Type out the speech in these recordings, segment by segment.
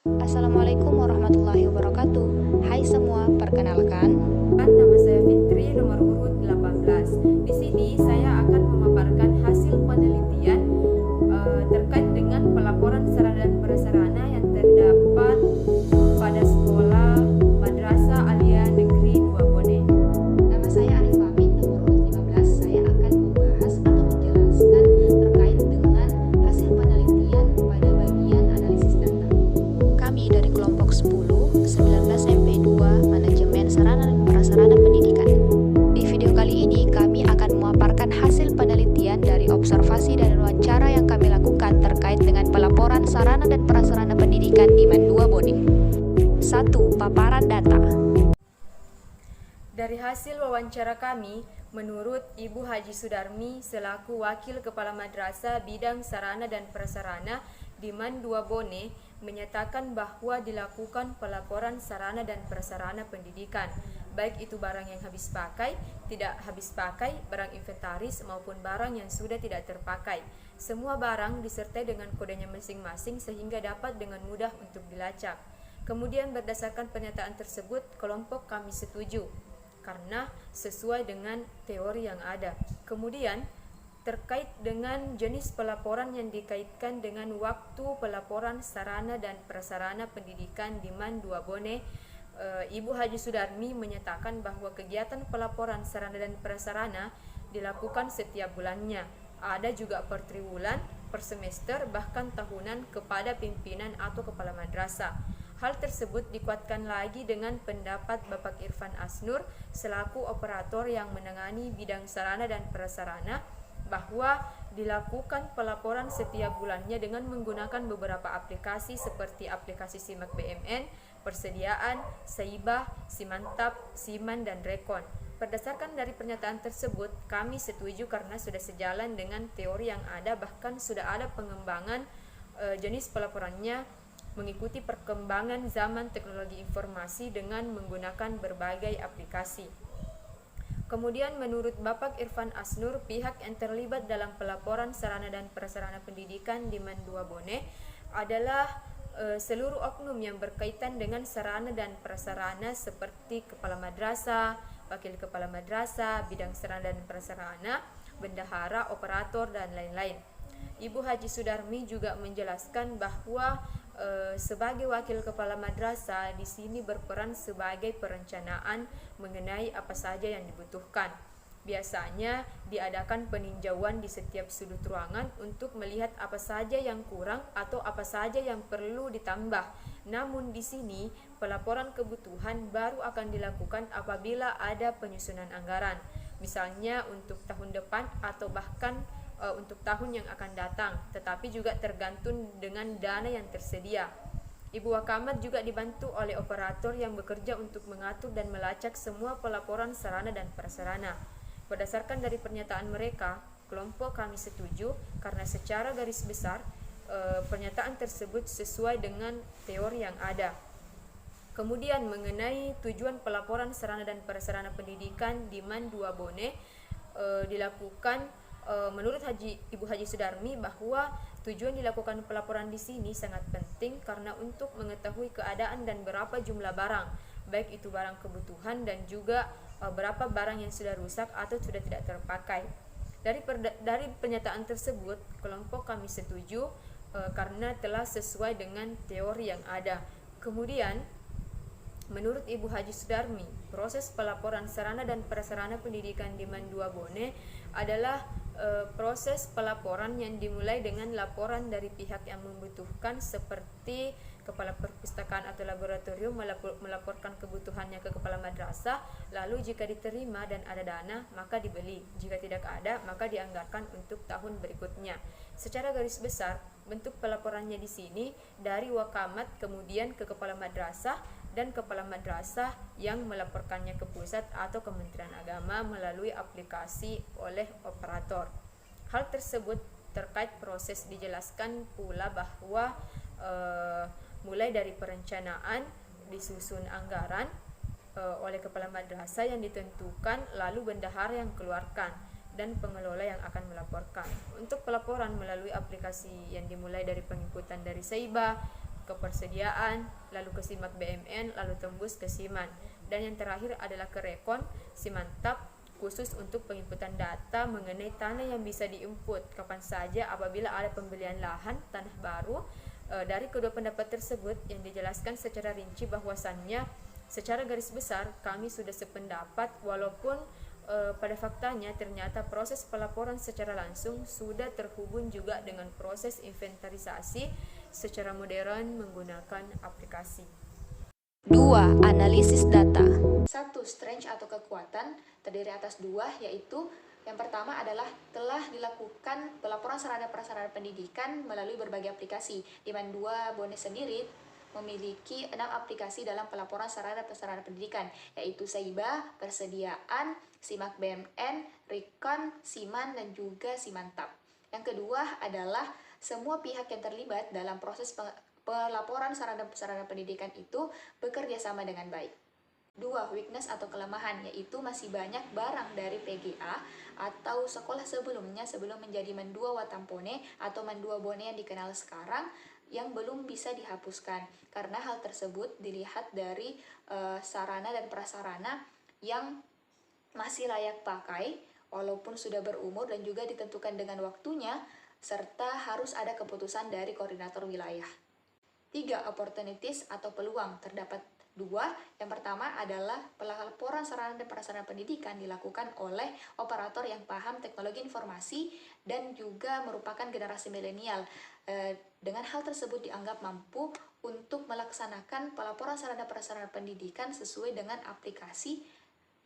Assalamualaikum warahmatullahi wabarakatuh. Hai semua, perkenalkan. Nama saya Fitri, nomor urut 18. Di sini saya akan memaparkan hasil penelitian terkait dengan pelaporan sarana dan prasarana yang terdapat pada sekolah Madrasah Alia Negeri 2 Bone. Nama saya Arif Amin, nomor urut 15. Saya akan membahas atau menjelaskan terkait dengan hasil penelitian pada bagian analisis data. Kami dari kelompok 10, 19 MP2, Manajemen Sarana dan Prasarana Pendidikan. Di video kali ini kami akan memaparkan hasil penelitian dari observasi dan wawancara yang kami lakukan terkait dengan pelaporan sarana dan prasarana pendidikan di Man 2 Bone. 1. Paparan data. Dari hasil wawancara kami, menurut Ibu Haji Sudarmi selaku Wakil Kepala Madrasah Bidang Sarana dan Prasarana di Man 2 Bone menyatakan bahwa dilakukan pelaporan sarana dan prasarana pendidikan, baik itu barang yang habis pakai, tidak habis pakai, barang inventaris maupun barang yang sudah tidak terpakai. Semua barang disertai dengan kodenya masing-masing sehingga dapat dengan mudah untuk dilacak. Kemudian berdasarkan pernyataan tersebut, kelompok kami setuju karena sesuai dengan teori yang ada. Kemudian terkait dengan jenis pelaporan yang dikaitkan dengan waktu pelaporan sarana dan prasarana pendidikan di Man 2 Bone, Ibu Haji Sudarmi menyatakan bahwa kegiatan pelaporan sarana dan prasarana dilakukan setiap bulannya. Ada juga per triwulan, per semester, bahkan tahunan kepada pimpinan atau kepala madrasah. Hal tersebut dikuatkan lagi dengan pendapat Bapak Irfan Asnur selaku operator yang menangani bidang sarana dan prasarana bahwa dilakukan pelaporan setiap bulannya dengan menggunakan beberapa aplikasi seperti aplikasi Simak BMN, Persediaan, Saibah, Simantap, Siman, dan Rekon. Berdasarkan dari pernyataan tersebut, kami setuju karena sudah sejalan dengan teori yang ada, bahkan sudah ada pengembangan jenis pelaporannya mengikuti perkembangan zaman teknologi informasi dengan menggunakan berbagai aplikasi. Kemudian menurut Bapak Irfan Asnur, pihak yang terlibat dalam pelaporan sarana dan prasarana pendidikan di Man 2 Bone adalah seluruh oknum yang berkaitan dengan sarana dan prasarana seperti kepala madrasah, wakil kepala madrasah, bidang sarana dan prasarana, bendahara, operator, dan lain-lain. Ibu Haji Sudarmi juga menjelaskan bahwa sebagai wakil kepala madrasah di sini berperan sebagai perencanaan mengenai apa saja yang dibutuhkan. Biasanya diadakan peninjauan di setiap sudut ruangan untuk melihat apa saja yang kurang atau apa saja yang perlu ditambah. Namun di sini pelaporan kebutuhan baru akan dilakukan apabila ada penyusunan anggaran, misalnya untuk tahun depan atau bahkan untuk tahun yang akan datang, tetapi juga tergantung dengan dana yang tersedia. Ibu Wakamat juga dibantu oleh operator yang bekerja untuk mengatur dan melacak semua pelaporan sarana dan prasarana. Berdasarkan dari pernyataan mereka, kelompok kami setuju karena secara garis besar pernyataan tersebut sesuai dengan teori yang ada. Kemudian mengenai tujuan pelaporan sarana dan prasarana pendidikan di Man 2 Bone dilakukan menurut Ibu Haji Sudarmi bahwa tujuan dilakukan pelaporan di sini sangat penting karena untuk mengetahui keadaan dan berapa jumlah barang, baik itu barang kebutuhan dan juga berapa barang yang sudah rusak atau sudah tidak terpakai. Dari pernyataan tersebut, kelompok kami setuju karena telah sesuai dengan teori yang ada. Kemudian menurut Ibu Haji Sudarmi, proses pelaporan sarana dan prasarana pendidikan di Man 2 Bone adalah proses pelaporan yang dimulai dengan laporan dari pihak yang membutuhkan seperti kepala perpustakaan atau laboratorium melaporkan kebutuhannya ke kepala madrasah, lalu jika diterima dan ada dana maka dibeli, jika tidak ada maka dianggarkan untuk tahun berikutnya. Secara garis besar bentuk pelaporannya di sini dari Wakamat kemudian ke kepala madrasah dan kepala madrasah yang melaporkannya ke pusat atau Kementerian Agama melalui aplikasi oleh operator. Hal tersebut terkait proses dijelaskan pula bahwa mulai dari perencanaan, disusun anggaran oleh kepala madrasah yang ditentukan, lalu bendahara yang keluarkan dan pengelola yang akan melaporkan. Untuk pelaporan melalui aplikasi yang dimulai dari pengikutan dari Saibah, kepersediaan, lalu ke Simak BMN, lalu tembus ke Siman. Dan yang terakhir adalah ke Rekon Simantap, khusus untuk penginputan data mengenai tanah yang bisa diinput kapan saja apabila ada pembelian lahan tanah baru. Dari kedua pendapat tersebut yang dijelaskan secara rinci bahwasannya secara garis besar kami sudah sependapat, walaupun pada faktanya ternyata proses pelaporan secara langsung sudah terhubung juga dengan proses inventarisasi secara modern menggunakan aplikasi. 2. Analisis data. 1. Strength atau kekuatan terdiri atas 2, yaitu yang pertama adalah telah dilakukan pelaporan sarana prasarana pendidikan melalui berbagai aplikasi, di mana 2 Bone sendiri memiliki 6 aplikasi dalam pelaporan sarana prasarana pendidikan, yaitu Saiba, Persediaan, Simak BMN, Rekon, Siman, dan juga Simantap. Yang kedua adalah semua pihak yang terlibat dalam proses pelaporan sarana pendidikan itu bekerja sama dengan baik. 2. Weakness atau kelemahan, yaitu masih banyak barang dari PGA atau sekolah sebelumnya sebelum menjadi Mendua Watampone atau Mendua Bone yang dikenal sekarang yang belum bisa dihapuskan, karena hal tersebut dilihat dari sarana dan prasarana yang masih layak pakai walaupun sudah berumur dan juga ditentukan dengan waktunya, serta harus ada keputusan dari koordinator wilayah. 3. Opportunities atau peluang, terdapat 2. Yang pertama adalah pelaporan sarana dan prasarana pendidikan dilakukan oleh operator yang paham teknologi informasi dan juga merupakan generasi milenial. Dengan hal tersebut dianggap mampu untuk melaksanakan pelaporan sarana prasarana pendidikan sesuai dengan aplikasi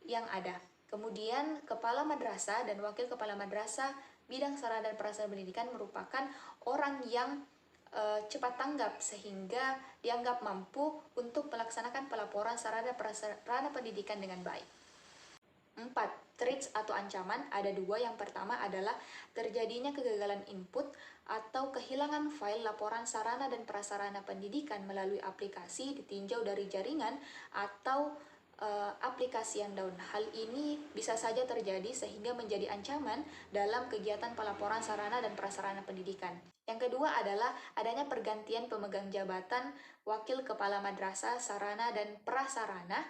yang ada. Kemudian kepala madrasah dan wakil kepala madrasah bidang sarana dan prasarana pendidikan merupakan orang yang cepat tanggap sehingga dianggap mampu untuk melaksanakan pelaporan sarana prasarana pendidikan dengan baik. 4. Threats atau ancaman, ada 2. Yang pertama adalah terjadinya kegagalan input atau kehilangan file laporan sarana dan prasarana pendidikan melalui aplikasi ditinjau dari jaringan atau aplikasi yang down. Hal ini bisa saja terjadi sehingga menjadi ancaman dalam kegiatan pelaporan sarana dan prasarana pendidikan. Yang kedua adalah adanya pergantian pemegang jabatan wakil kepala madrasah sarana dan prasarana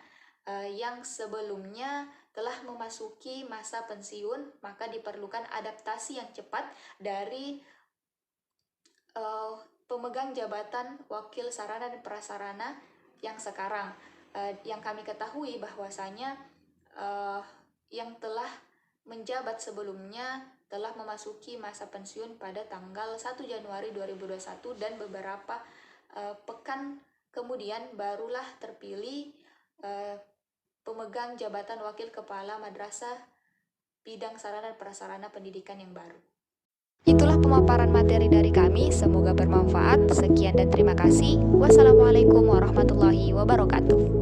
yang sebelumnya telah memasuki masa pensiun, maka diperlukan adaptasi yang cepat dari pemegang jabatan wakil sarana dan prasarana yang sekarang. Yang kami ketahui bahwasanya yang telah menjabat sebelumnya telah memasuki masa pensiun pada tanggal 1 Januari 2021 dan beberapa pekan kemudian barulah terpilih pemegang jabatan wakil kepala madrasah bidang sarana dan prasarana pendidikan yang baru. Itulah pemaparan materi dari kami, semoga bermanfaat. Sekian dan terima kasih. Wassalamualaikum warahmatullahi wabarakatuh.